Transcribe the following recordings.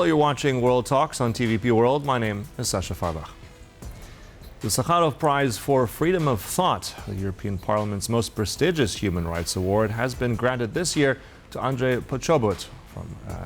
Hello, you're watching World Talks on TVP World. My name is Sasha Farbach. The Sakharov Prize for Freedom of Thought, the European Parliament's most prestigious human rights award, has been granted this year to Andrzej Poczobut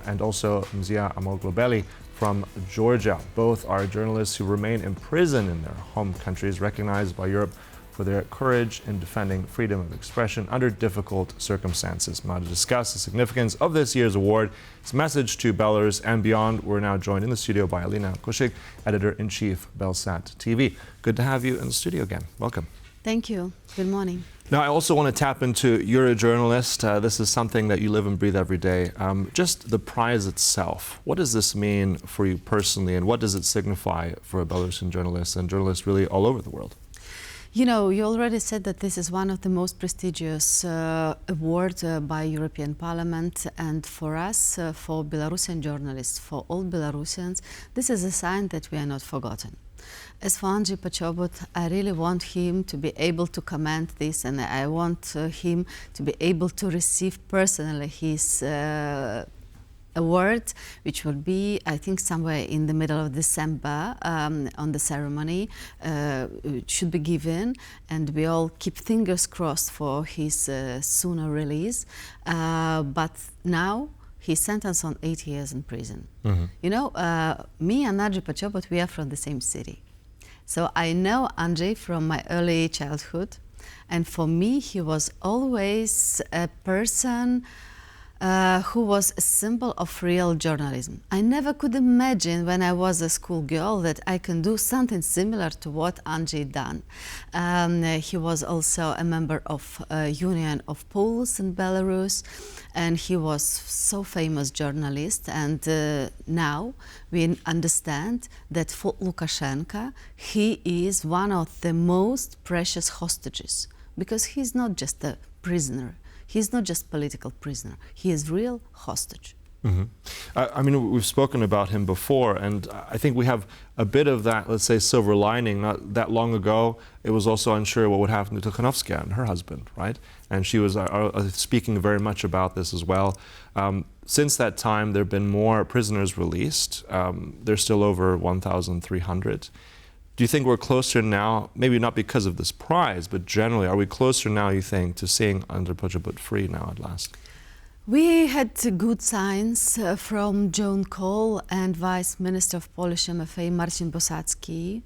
and also Mzia Amaglobeli from Georgia. Both are journalists who remain imprisoned in their home countries, recognized by Europe for their courage in defending freedom of expression under difficult circumstances. Now, to discuss the significance of this year's award, its message to Belarus and beyond, we're now joined in the studio by Alina Koushyk, Editor-in-Chief, Belsat TV. Good to have you in the studio again. Welcome. Thank you. Good morning. Now, I also want to tap into, you're a journalist. This is something that you live and breathe every day. Just the prize itself, what does this mean for you personally, and what does it signify for Belarusian journalists and journalists really all over the world? You know, you already said that this is one of the most prestigious awards by European Parliament, and for us, for Belarusian journalists, for all Belarusians, this is a sign that we are not forgotten. As for Andrzej Poczobut, I really want him to be able to comment this, and I want him to be able to receive personally his award, which will be, I think, somewhere in the middle of December on the ceremony. It should be given, and we all keep fingers crossed for his sooner release. But now he's sentenced on 8 years in prison. Mm-hmm. You know, me and Andrzej Poczobut, we are from the same city. So I know Andrzej from my early childhood, and for me he was always a person who was a symbol of real journalism. I never could imagine when I was a schoolgirl that I can do something similar to what Andrzej done. He was also a member of Union of Poles in Belarus, and he was so famous journalist. And now we understand that for Lukashenko, he is one of the most precious hostages, because he's not just a prisoner. He's not just political prisoner. He is real hostage. Mm-hmm. I mean, we've spoken about him before, and I think we have a bit of that, let's say, silver lining. Not that long ago, it was also unsure what would happen to Tikhanovskaya and her husband, right? And she was speaking very much about this as well. Since that time, there have been more prisoners released. There's still over 1,300. Do you think we're closer now, maybe not because of this prize, but generally, are we closer now, you think, to seeing Andrzej Poczobut free now at last? We had good signs from Joan Cole and Vice Minister of Polish MFA Marcin Bosacki,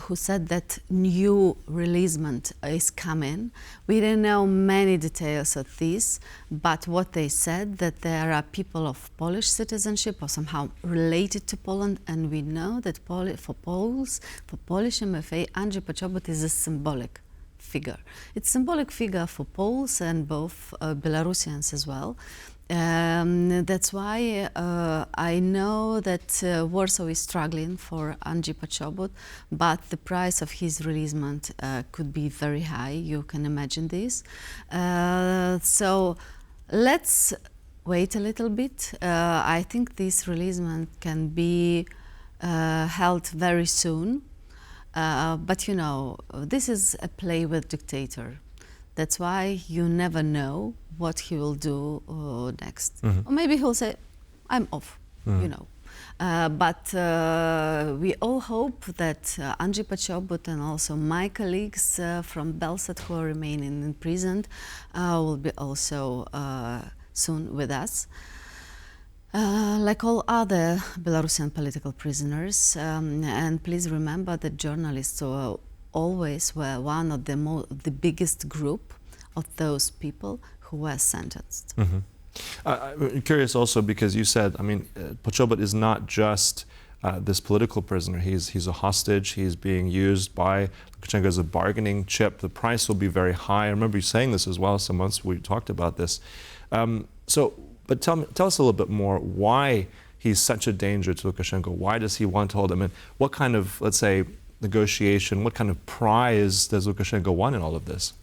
who said that new releasement is coming. We don't know many details of this, but what they said, that there are people of Polish citizenship or somehow related to Poland, and we know that for Poles, for Polish MFA, Andrzej Poczobut is a symbolic figure. It's a symbolic figure for Poles and both Belarusians as well. That's why I know that Warsaw is struggling for Andrzej Poczobut, but the price of his releasement could be very high. You can imagine this. So let's wait a little bit. I think this releasement can be held very soon. But you know, this is a play with dictator. That's why you never know what he will do next. Mm-hmm. Or maybe he'll say, I'm off, mm-hmm. You know. But we all hope that Andrzej Poczobut and also my colleagues from Belsat who are remaining imprisoned will be also soon with us. Like all other Belarusian political prisoners, and please remember that journalists always were one of the biggest group of those people who were sentenced. Mm-hmm. I'm curious also because you said, I mean, Poczobut is not just this political prisoner. He's a hostage. He's being used by Lukashenko as a bargaining chip. The price will be very high. I remember you saying this as well some months we talked about this. But tell us a little bit more why he's such a danger to Lukashenko. Why does he want to hold him? And what kind of, let's say, negotiation, what kind of prize does Lukashenko want in all of this?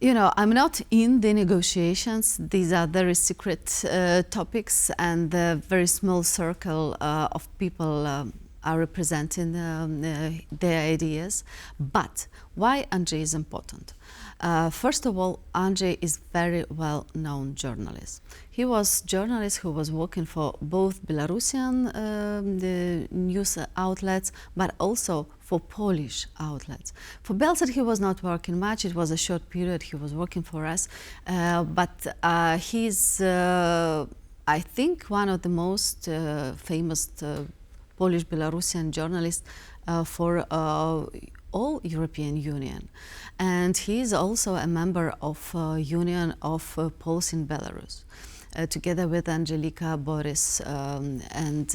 You know, I'm not in the negotiations. These are very secret topics, and a very small circle of people are representing their ideas. But why Andrzej is important? First of all, Andrzej is very well-known journalist. He was a journalist who was working for both Belarusian the news outlets, but also for Polish outlets. For Belsat, he was not working much. It was a short period he was working for us. But he's, I think, one of the most famous Polish Belarusian journalists for all European Union. And he is also a member of Union of Poles in Belarus. Together with Angelika Boris, and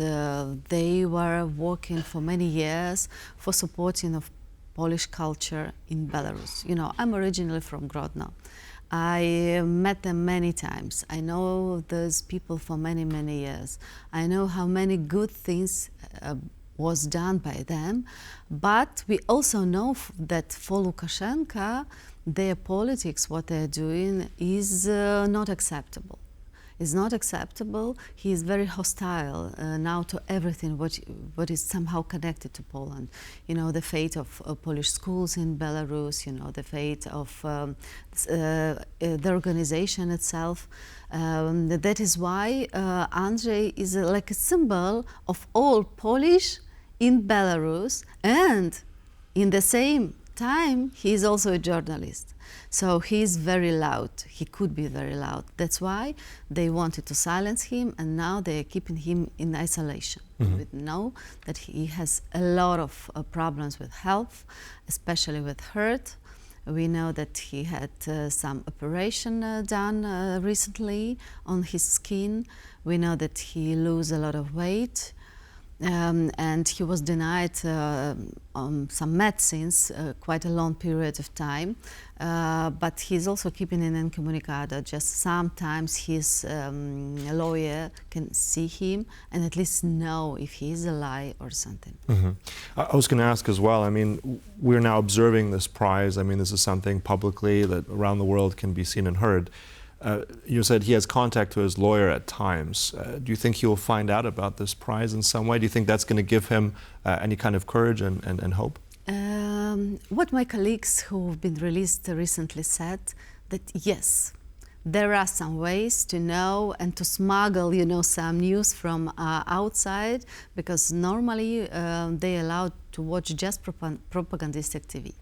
they were working for many years for supporting of Polish culture in Belarus. You know, I'm originally from Grodno. I met them many times. I know those people for many, many years. I know how many good things was done by them, but we also know that for Lukashenko, their politics, what they're doing, is not acceptable. Is not acceptable. He is very hostile now to everything what is somehow connected to Poland. You know, the fate of Polish schools in Belarus, you know, the fate of the organization itself. That is why Andrzej is like a symbol of all Polish in Belarus, and in the same time, he is also a journalist. So he is very loud. He could be very loud. That's why they wanted to silence him, and now they are keeping him in isolation. We know that he has a lot of problems with health, especially with heart. We know that he had some operation done recently on his skin. We know that he lose a lot of weight. And he was denied some medicines quite a long period of time, but he's also keeping an incommunicado. Just sometimes his lawyer can see him and at least know if he is alive or something. I was going to ask as well, I mean, we're now observing this prize. I mean, this is something publicly that around the world can be seen and heard. You said he has contact to his lawyer at times. Do you think he will find out about this prize in some way? Do you think that's going to give him any kind of courage and hope? What my colleagues who have been released recently said, that yes, there are some ways to know and to smuggle, you know, some news from outside, because normally they allowed to watch just propagandistic TV.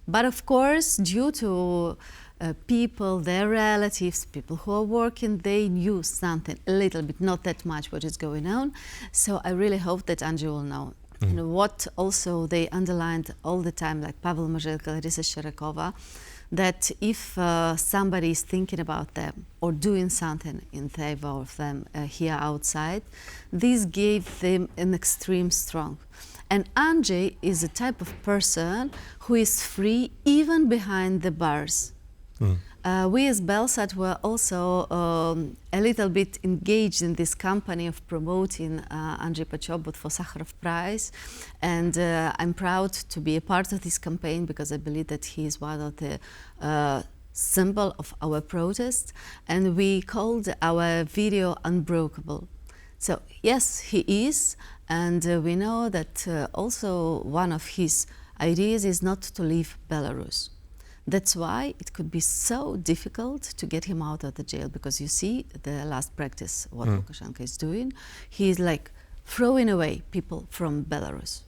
But of course, due to people, their relatives, people who are working, they knew something, a little bit, not that much what is going on. So I really hope that Andrzej will know. You know, what also they underlined all the time, like Pavel Mozhelko, Larisa Sherekova, that if somebody is thinking about them or doing something in favor of them here outside, this gave them an extreme strength. And Andrzej is a type of person who is free even behind the bars. We as Belsat were also a little bit engaged in this campaign of promoting Andrzej Poczobut for Sakharov Prize, and I'm proud to be a part of this campaign because I believe that he is one of the symbol of our protest, and we called our video Unbreakable. So yes, he is, and we know that also one of his ideas is not to leave Belarus. That's why it could be so difficult to get him out of the jail, because you see the last practice, what Lukashenko is doing. He's like throwing away people from Belarus.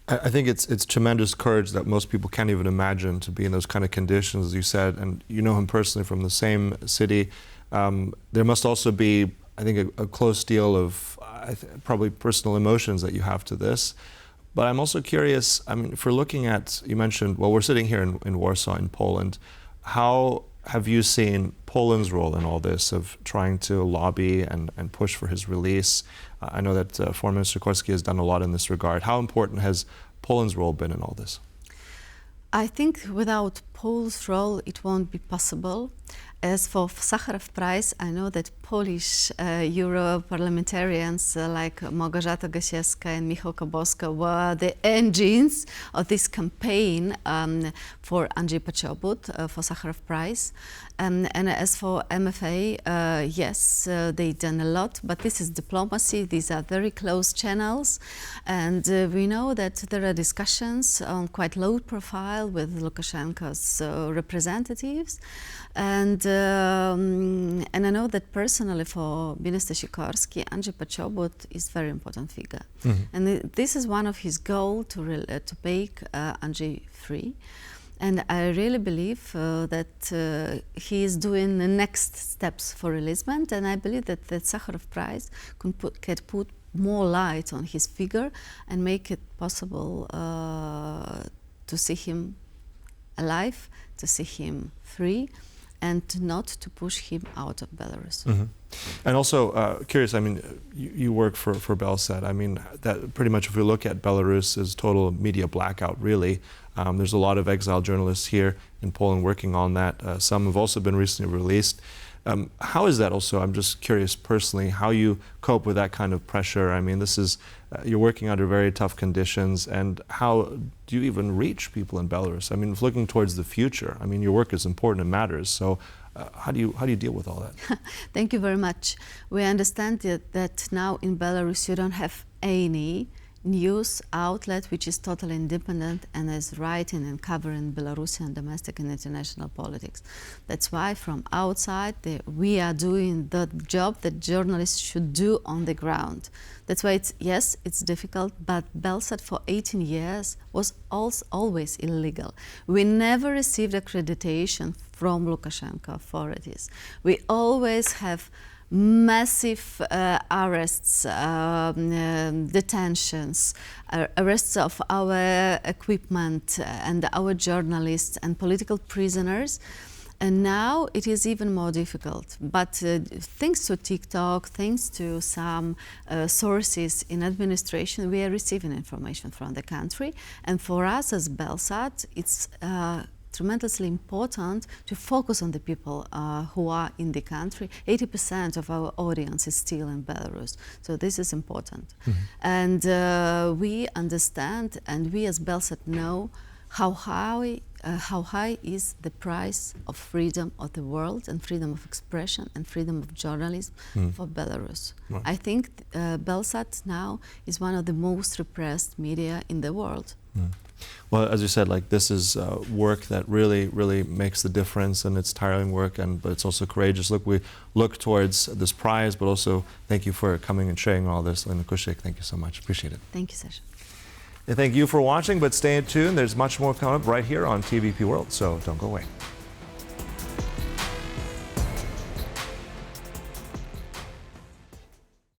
I think it's tremendous courage that most people can't even imagine to be in those kind of conditions, as you said, and you know him personally from the same city. There must also be, I think, a close deal of probably personal emotions that you have to this. But I'm also curious, I mean, if we're looking at, you mentioned, well, we're sitting here in Warsaw, in Poland. How have you seen Poland's role in all this of trying to lobby and push for his release? I know that Foreign Minister Koushyk has done a lot in this regard. How important has Poland's role been in all this? I think without Poles' role, it won't be possible. As for Sakharov Prize, I know that Polish Euro-parliamentarians like Małgorzata Gosiewska and Michał Kobosko were the engines of this campaign for Andrzej Poczobut for Sakharov Prize. And as for MFA, yes, they've done a lot, but this is diplomacy. These are very close channels. And we know that there are discussions on quite low profile with Lukashenko's representatives. And I know that personally for Minister Sikorski, Andrzej Poczobut is a very important figure. Mm-hmm. And this is one of his goals to make Andrzej free. And I really believe that he is doing the next steps for releasement. And I believe that the Sakharov Prize can put more light on his figure and make it possible to see him alive, to see him free, and not to push him out of Belarus. Mm-hmm. And also, curious, I mean, you work for Belsat. I mean, that pretty much if we look at Belarus as total media blackout, really. There's a lot of exiled journalists here in Poland working on that. Some have also been recently released. How is that also, I'm just curious personally, how you cope with that kind of pressure? I mean, this is, you're working under very tough conditions, and how do you even reach people in Belarus? I mean, looking towards the future, I mean, your work is important and matters, so how do you deal with all that? Thank you very much. We understand that now in Belarus you don't have any news outlet which is totally independent and is writing and covering Belarusian domestic and international politics. That's why from outside we are doing the job that journalists should do on the ground. That's why it's difficult, but Belsat for 18 years was always illegal. We never received accreditation from Lukashenko authorities. We always have massive arrests, detentions, arrests of our equipment and our journalists and political prisoners. And now it is even more difficult. But thanks to TikTok, thanks to some sources in administration, we are receiving information from the country. And for us as Belsat, it's tremendously important to focus on the people who are in the country. 80% of our audience is still in Belarus, so this is important. Mm-hmm. And we understand, and we as Belsat know how high is the price of freedom of the world and freedom of expression and freedom of journalism for Belarus. Right. I think Belsat now is one of the most repressed media in the world. Mm. Well, as you said, like this is work that really makes the difference, and it's tiring work, but it's also courageous. Look, we look towards this prize, but also thank you for coming and sharing all this. Alina Koushyk, thank you so much. Appreciate it. Thank you, Sasha. And thank you for watching, but stay tuned. There's much more coming up right here on TVP World, so don't go away.